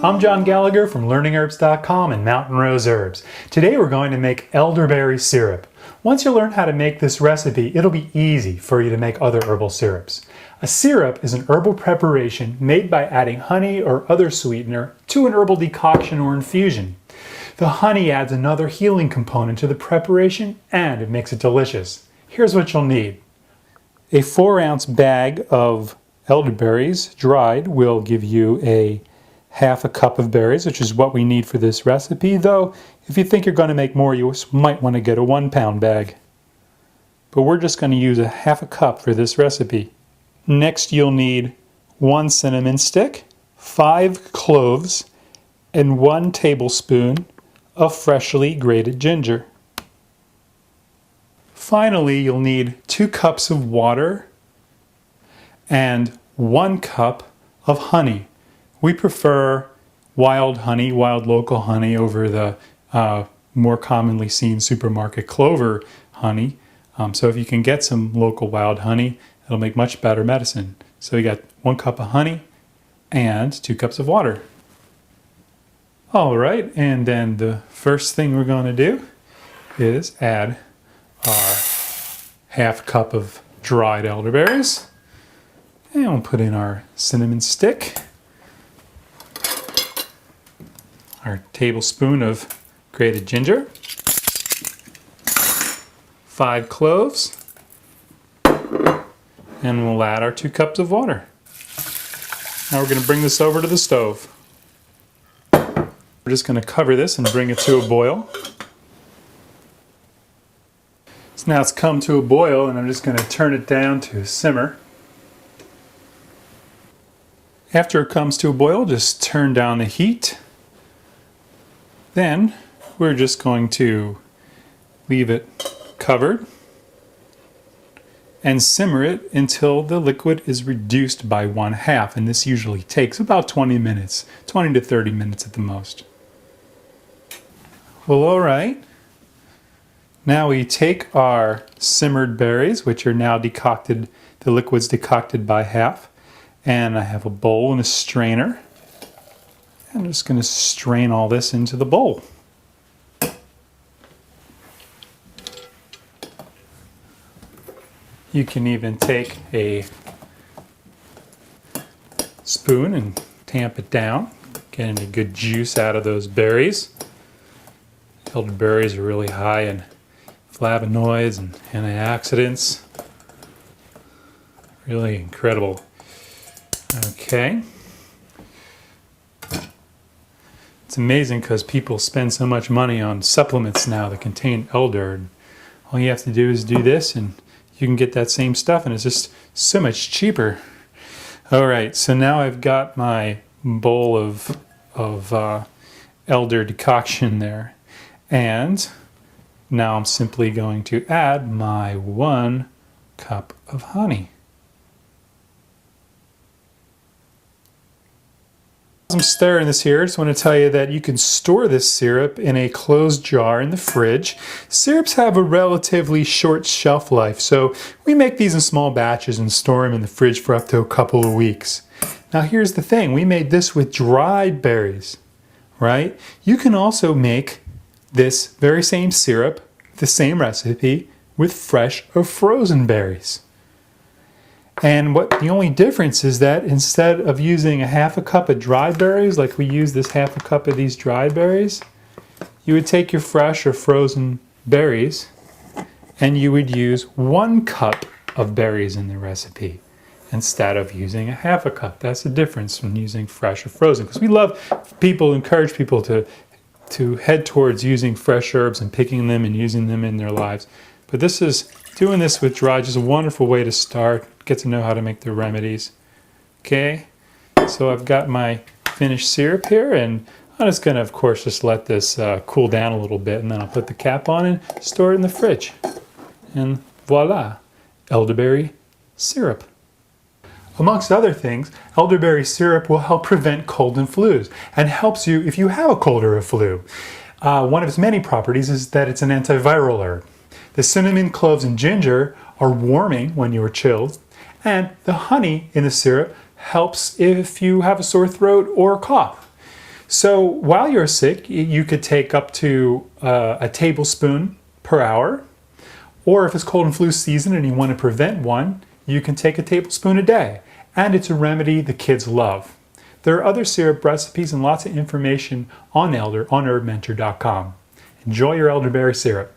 I'm John Gallagher from LearningHerbs.com and Mountain Rose Herbs. Today we're going to make elderberry syrup. Once you learn how to make this recipe, it'll be easy for you to make other herbal syrups. A syrup is an herbal preparation made by adding honey or other sweetener to an herbal decoction or infusion. The honey adds another healing component to the preparation and it makes it delicious. Here's what you'll need. A 4-ounce bag of elderberries dried will give you a half a cup of berries, which is what we need for this recipe, though if you think you're going to make more, you might want to get a 1-pound bag. But we're just going to use a half a cup for this recipe. Next you'll need 1 cinnamon stick, 5 cloves, and 1 tablespoon of freshly grated ginger. Finally, you'll need 2 cups of water and 1 cup of honey. We prefer wild honey, wild local honey over the more commonly seen supermarket clover honey. So if you can get some local wild honey, it'll make much better medicine. So you got 1 cup of honey and 2 cups of water. All right, and then the first thing we're going to do is add our half cup of dried elderberries. And we'll put in our cinnamon stick, our tablespoon of grated ginger, 5 cloves, and we'll add our 2 cups of water. Now we're going to bring this over to the stove. We're just going to cover this and bring it to a boil. So now it's come to a boil and I'm just going to turn it down to simmer. After it comes to a boil, just turn down the heat. Then we're just going to leave it covered and simmer it until the liquid is reduced by 1/2, and this usually takes about 20 minutes, 20 to 30 minutes at the most. Well, all right. Now we take our simmered berries, which are now decocted, the liquid's decocted by half, and I have a bowl and a strainer. I'm just going to strain all this into the bowl. You can even take a spoon and tamp it down, get any good juice out of those berries. Elderberries are really high in flavonoids and antioxidants. Really incredible. Okay. It's amazing because people spend so much money on supplements now that contain elder. All you have to do is do this and you can get that same stuff and it's just so much cheaper. Alright, so now I've got my bowl of elder decoction there. And now I'm simply going to add my 1 cup of honey. I'm stirring this here. I just want to tell you that you can store this syrup in a closed jar in the fridge. Syrups have a relatively short shelf life, so we make these in small batches and store them in the fridge for up to a couple of weeks. Now here's the thing, we made this with dried berries, right? You can also make this very same syrup, the same recipe, with fresh or frozen berries. And the only difference is that instead of using a half a cup of dried berries, like we use this half a cup of these dried berries, you would take your fresh or frozen berries and you would use 1 cup of berries in the recipe instead of using a half a cup. That's the difference from using fresh or frozen, because we encourage people to head towards using fresh herbs and picking them and using them in their lives. But doing this with dried is a wonderful way to start, get to know how to make the remedies. Okay, so I've got my finished syrup here, and I'm just going to, of course, just let this cool down a little bit, and then I'll put the cap on and store it in the fridge. And voila, elderberry syrup. Amongst other things, elderberry syrup will help prevent cold and flus and helps you if you have a cold or a flu. One of its many properties is that it's an antiviral herb. The cinnamon, cloves, and ginger are warming when you are chilled, and the honey in the syrup helps if you have a sore throat or a cough. So while you're sick, you could take up to a tablespoon per hour. Or if it's cold and flu season and you want to prevent one, you can take a tablespoon a day. And it's a remedy the kids love. There are other syrup recipes and lots of information on herbmentor.com. Enjoy your elderberry syrup.